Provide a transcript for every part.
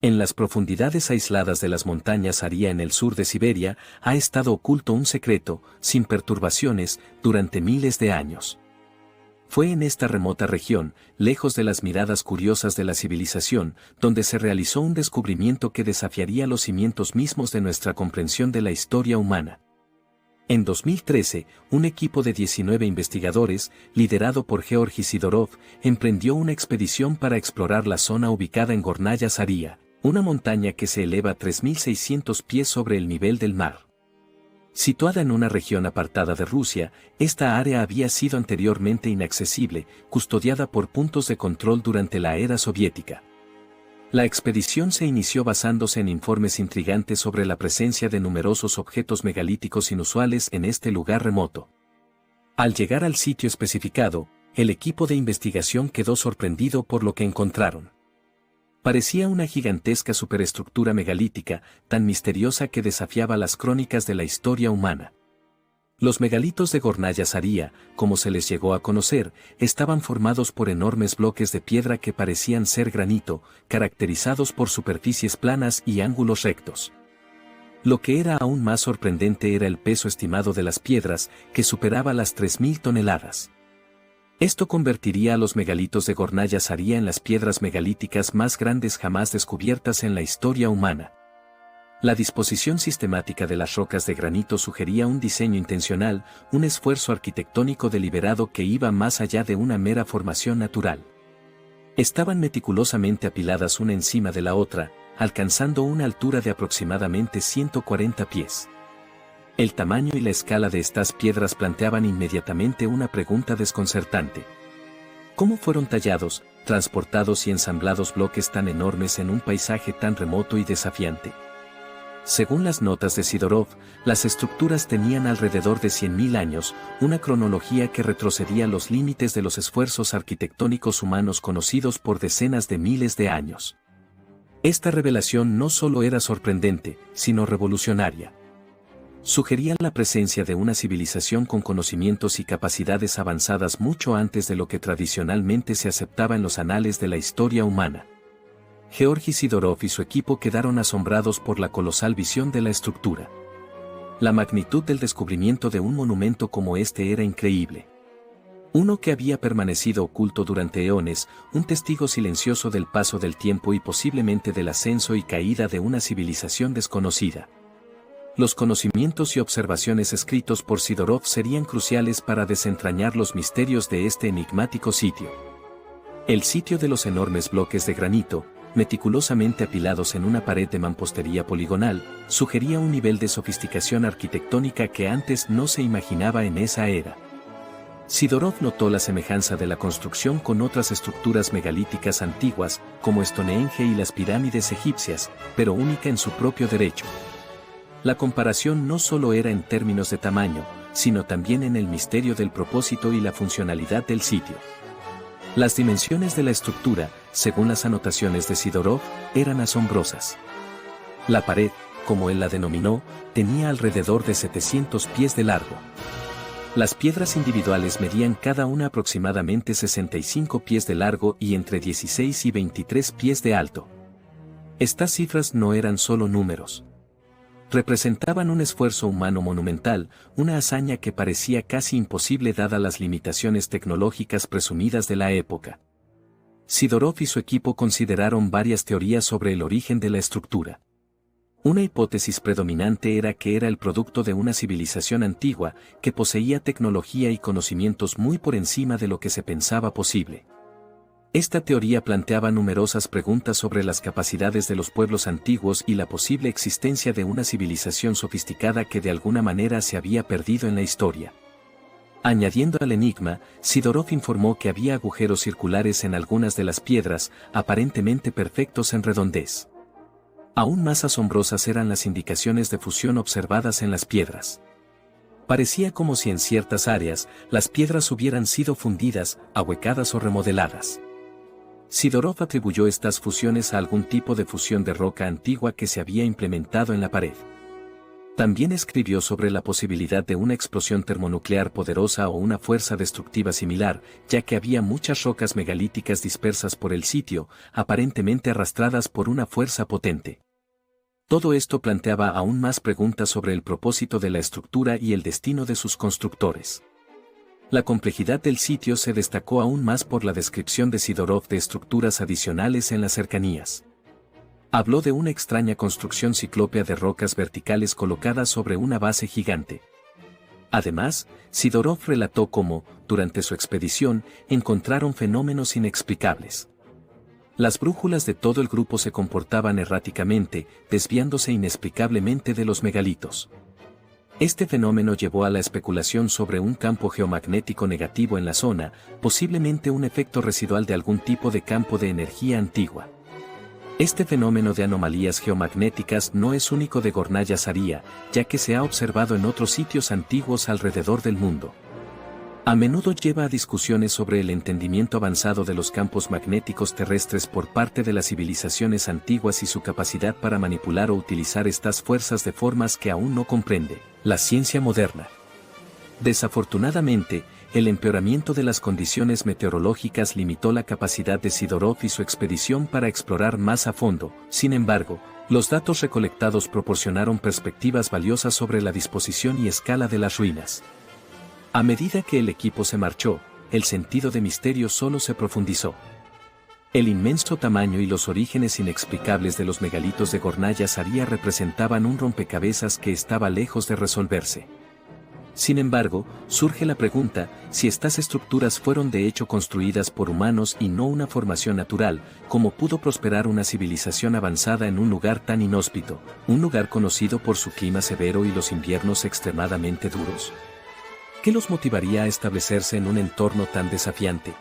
En las profundidades aisladas de las montañas Aria en el sur de Siberia, ha estado oculto un secreto, sin perturbaciones, durante miles de años. Fue en esta remota región, lejos de las miradas curiosas de la civilización, donde se realizó un descubrimiento que desafiaría los cimientos mismos de nuestra comprensión de la historia humana. En 2013, un equipo de 19 investigadores, liderado por Georgi Sidorov, emprendió una expedición para explorar la zona ubicada en Gornaya Saria, una montaña que se eleva 3.600 pies sobre el nivel del mar. Situada en una región apartada de Rusia, esta área había sido anteriormente inaccesible, custodiada por puntos de control durante la era soviética. La expedición se inició basándose en informes intrigantes sobre la presencia de numerosos objetos megalíticos inusuales en este lugar remoto. Al llegar al sitio especificado, el equipo de investigación quedó sorprendido por lo que encontraron. Parecía una gigantesca superestructura megalítica, tan misteriosa que desafiaba las crónicas de la historia humana. Los megalitos de Gornaya Saria, como se les llegó a conocer, estaban formados por enormes bloques de piedra que parecían ser granito, caracterizados por superficies planas y ángulos rectos. Lo que era aún más sorprendente era el peso estimado de las piedras, que superaba las 3.000 toneladas. Esto convertiría a los megalitos de Gornaya Saria en las piedras megalíticas más grandes jamás descubiertas en la historia humana. La disposición sistemática de las rocas de granito sugería un diseño intencional, un esfuerzo arquitectónico deliberado que iba más allá de una mera formación natural. Estaban meticulosamente apiladas una encima de la otra, alcanzando una altura de aproximadamente 140 pies. El tamaño y la escala de estas piedras planteaban inmediatamente una pregunta desconcertante. ¿Cómo fueron tallados, transportados y ensamblados bloques tan enormes en un paisaje tan remoto y desafiante? Según las notas de Sidorov, las estructuras tenían alrededor de 100.000 años, una cronología que retrocedía los límites de los esfuerzos arquitectónicos humanos conocidos por decenas de miles de años. Esta revelación no solo era sorprendente, sino revolucionaria. Sugería la presencia de una civilización con conocimientos y capacidades avanzadas mucho antes de lo que tradicionalmente se aceptaba en los anales de la historia humana. Georgi Sidorov y su equipo quedaron asombrados por la colosal visión de la estructura. La magnitud del descubrimiento de un monumento como este era increíble. Uno que había permanecido oculto durante eones, un testigo silencioso del paso del tiempo y posiblemente del ascenso y caída de una civilización desconocida. Los conocimientos y observaciones escritos por Sidorov serían cruciales para desentrañar los misterios de este enigmático sitio. El sitio de los enormes bloques de granito, meticulosamente apilados en una pared de mampostería poligonal, sugería un nivel de sofisticación arquitectónica que antes no se imaginaba en esa era. Sidorov notó la semejanza de la construcción con otras estructuras megalíticas antiguas, como Stonehenge y las pirámides egipcias, pero única en su propio derecho. La comparación no solo era en términos de tamaño, sino también en el misterio del propósito y la funcionalidad del sitio. Las dimensiones de la estructura, según las anotaciones de Sidorov, eran asombrosas. La pared, como él la denominó, tenía alrededor de 700 pies de largo. Las piedras individuales medían cada una aproximadamente 65 pies de largo y entre 16 y 23 pies de alto. Estas cifras no eran solo números. Representaban un esfuerzo humano monumental, una hazaña que parecía casi imposible dadas las limitaciones tecnológicas presumidas de la época. Sidorov y su equipo consideraron varias teorías sobre el origen de la estructura. Una hipótesis predominante era que era el producto de una civilización antigua, que poseía tecnología y conocimientos muy por encima de lo que se pensaba posible. Esta teoría planteaba numerosas preguntas sobre las capacidades de los pueblos antiguos y la posible existencia de una civilización sofisticada que de alguna manera se había perdido en la historia. Añadiendo al enigma, Sidorov informó que había agujeros circulares en algunas de las piedras, aparentemente perfectos en redondez. Aún más asombrosas eran las indicaciones de fusión observadas en las piedras. Parecía como si en ciertas áreas, las piedras hubieran sido fundidas, ahuecadas o remodeladas. Sidorov atribuyó estas fusiones a algún tipo de fusión de roca antigua que se había implementado en la pared. También escribió sobre la posibilidad de una explosión termonuclear poderosa o una fuerza destructiva similar, ya que había muchas rocas megalíticas dispersas por el sitio, aparentemente arrastradas por una fuerza potente. Todo esto planteaba aún más preguntas sobre el propósito de la estructura y el destino de sus constructores. La complejidad del sitio se destacó aún más por la descripción de Sidorov de estructuras adicionales en las cercanías. Habló de una extraña construcción ciclópea de rocas verticales colocadas sobre una base gigante. Además, Sidorov relató cómo, durante su expedición, encontraron fenómenos inexplicables. Las brújulas de todo el grupo se comportaban erráticamente, desviándose inexplicablemente de los megalitos. Este fenómeno llevó a la especulación sobre un campo geomagnético negativo en la zona, posiblemente un efecto residual de algún tipo de campo de energía antigua. Este fenómeno de anomalías geomagnéticas no es único de Gornaya Saria, ya que se ha observado en otros sitios antiguos alrededor del mundo. A menudo lleva a discusiones sobre el entendimiento avanzado de los campos magnéticos terrestres por parte de las civilizaciones antiguas y su capacidad para manipular o utilizar estas fuerzas de formas que aún no comprende la ciencia moderna. Desafortunadamente, el empeoramiento de las condiciones meteorológicas limitó la capacidad de Sidorov y su expedición para explorar más a fondo. Sin embargo, los datos recolectados proporcionaron perspectivas valiosas sobre la disposición y escala de las ruinas. A medida que el equipo se marchó, el sentido de misterio solo se profundizó. El inmenso tamaño y los orígenes inexplicables de los megalitos de Gornaya Saria representaban un rompecabezas que estaba lejos de resolverse. Sin embargo, surge la pregunta, si estas estructuras fueron de hecho construidas por humanos y no una formación natural, ¿cómo pudo prosperar una civilización avanzada en un lugar tan inhóspito, un lugar conocido por su clima severo y los inviernos extremadamente duros? ¿Qué los motivaría a establecerse en un entorno tan desafiante?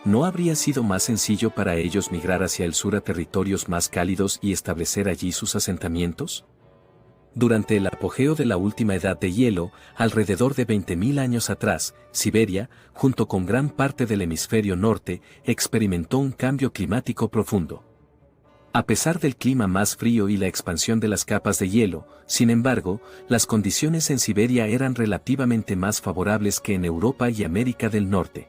¿No habría sido más sencillo para ellos migrar hacia el sur a territorios más cálidos y establecer allí sus asentamientos? Durante el apogeo de la última edad de hielo, alrededor de 20.000 años atrás, Siberia, junto con gran parte del hemisferio norte, experimentó un cambio climático profundo. A pesar del clima más frío y la expansión de las capas de hielo, sin embargo, las condiciones en Siberia eran relativamente más favorables que en Europa y América del Norte.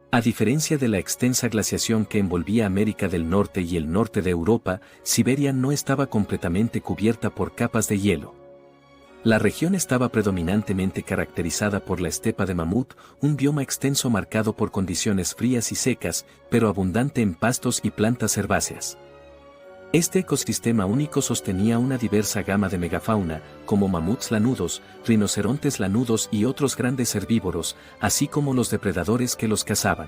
A diferencia de la extensa glaciación que envolvía América del Norte y el norte de Europa, Siberia no estaba completamente cubierta por capas de hielo. La región estaba predominantemente caracterizada por la estepa de mamut, un bioma extenso marcado por condiciones frías y secas, pero abundante en pastos y plantas herbáceas. Este ecosistema único sostenía una diversa gama de megafauna, como mamuts lanudos, rinocerontes lanudos y otros grandes herbívoros, así como los depredadores que los cazaban.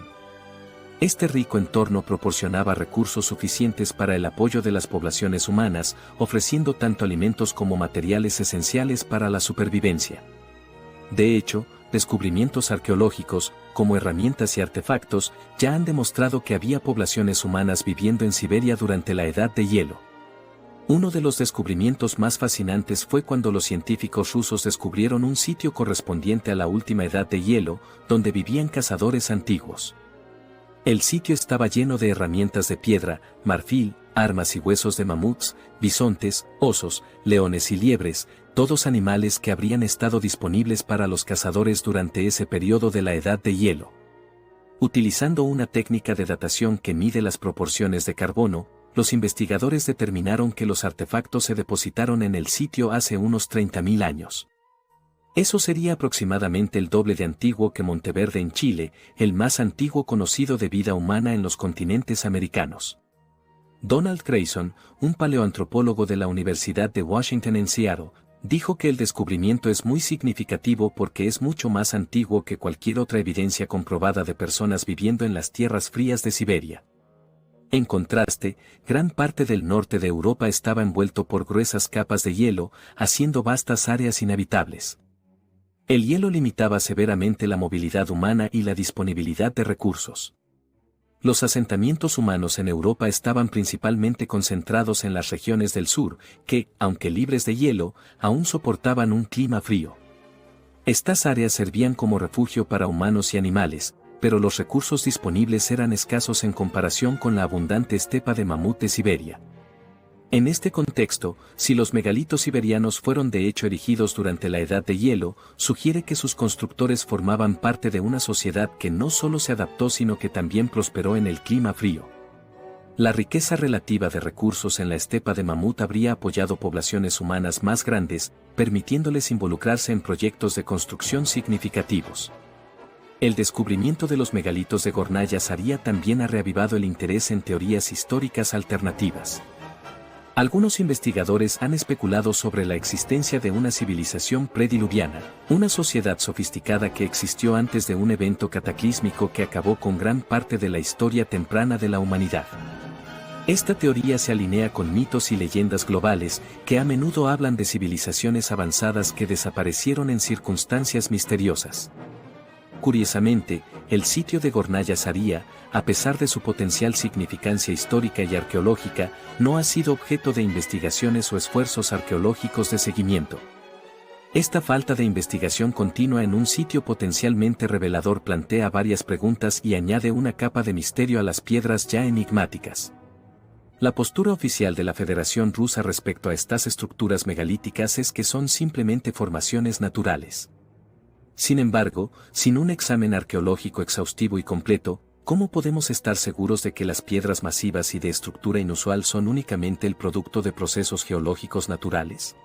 Este rico entorno proporcionaba recursos suficientes para el apoyo de las poblaciones humanas, ofreciendo tanto alimentos como materiales esenciales para la supervivencia. De hecho, descubrimientos arqueológicos, como herramientas y artefactos, ya han demostrado que había poblaciones humanas viviendo en Siberia durante la Edad de Hielo. Uno de los descubrimientos más fascinantes fue cuando los científicos rusos descubrieron un sitio correspondiente a la última Edad de Hielo, donde vivían cazadores antiguos. El sitio estaba lleno de herramientas de piedra, marfil, armas y huesos de mamuts, bisontes, osos, leones y liebres, todos animales que habrían estado disponibles para los cazadores durante ese periodo de la Edad de Hielo. Utilizando una técnica de datación que mide las proporciones de carbono, los investigadores determinaron que los artefactos se depositaron en el sitio hace unos 30.000 años. Eso sería aproximadamente el doble de antiguo que Monteverde en Chile, el más antiguo conocido de vida humana en los continentes americanos. Donald Grayson, un paleoantropólogo de la Universidad de Washington en Seattle, dijo que el descubrimiento es muy significativo porque es mucho más antiguo que cualquier otra evidencia comprobada de personas viviendo en las tierras frías de Siberia. En contraste, gran parte del norte de Europa estaba envuelto por gruesas capas de hielo, haciendo vastas áreas inhabitables. El hielo limitaba severamente la movilidad humana y la disponibilidad de recursos. Los asentamientos humanos en Europa estaban principalmente concentrados en las regiones del sur, que, aunque libres de hielo, aún soportaban un clima frío. Estas áreas servían como refugio para humanos y animales, pero los recursos disponibles eran escasos en comparación con la abundante estepa de mamut de Siberia. En este contexto, si los megalitos siberianos fueron de hecho erigidos durante la Edad de Hielo, sugiere que sus constructores formaban parte de una sociedad que no solo se adaptó sino que también prosperó en el clima frío. La riqueza relativa de recursos en la estepa de Mamut habría apoyado poblaciones humanas más grandes, permitiéndoles involucrarse en proyectos de construcción significativos. El descubrimiento de los megalitos de Gornaya Saria también ha reavivado el interés en teorías históricas alternativas. Algunos investigadores han especulado sobre la existencia de una civilización prediluviana, una sociedad sofisticada que existió antes de un evento cataclísmico que acabó con gran parte de la historia temprana de la humanidad. Esta teoría se alinea con mitos y leyendas globales que a menudo hablan de civilizaciones avanzadas que desaparecieron en circunstancias misteriosas. Curiosamente, el sitio de Gornaya Saria, a pesar de su potencial significancia histórica y arqueológica, no ha sido objeto de investigaciones o esfuerzos arqueológicos de seguimiento. Esta falta de investigación continua en un sitio potencialmente revelador plantea varias preguntas y añade una capa de misterio a las piedras ya enigmáticas. La postura oficial de la Federación Rusa respecto a estas estructuras megalíticas es que son simplemente formaciones naturales. Sin embargo, sin un examen arqueológico exhaustivo y completo, ¿cómo podemos estar seguros de que las piedras masivas y de estructura inusual son únicamente el producto de procesos geológicos naturales?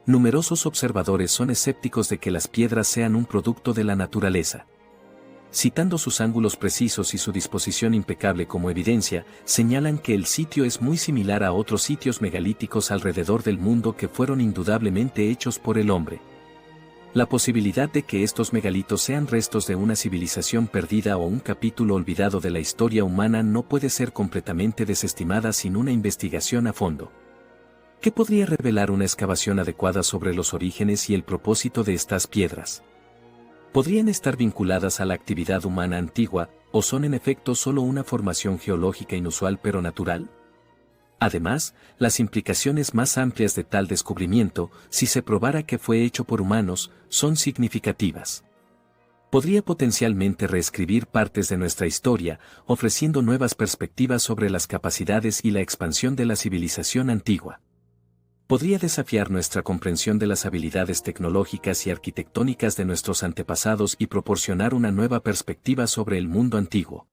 Numerosos observadores son escépticos de que las piedras sean un producto de la naturaleza. Citando sus ángulos precisos y su disposición impecable como evidencia, señalan que el sitio es muy similar a otros sitios megalíticos alrededor del mundo que fueron indudablemente hechos por el hombre. La posibilidad de que estos megalitos sean restos de una civilización perdida o un capítulo olvidado de la historia humana no puede ser completamente desestimada sin una investigación a fondo. ¿Qué podría revelar una excavación adecuada sobre los orígenes y el propósito de estas piedras? ¿Podrían estar vinculadas a la actividad humana antigua, o son en efecto solo una formación geológica inusual pero natural? Además, las implicaciones más amplias de tal descubrimiento, si se probara que fue hecho por humanos, son significativas. Podría potencialmente reescribir partes de nuestra historia, ofreciendo nuevas perspectivas sobre las capacidades y la expansión de la civilización antigua. Podría desafiar nuestra comprensión de las habilidades tecnológicas y arquitectónicas de nuestros antepasados y proporcionar una nueva perspectiva sobre el mundo antiguo.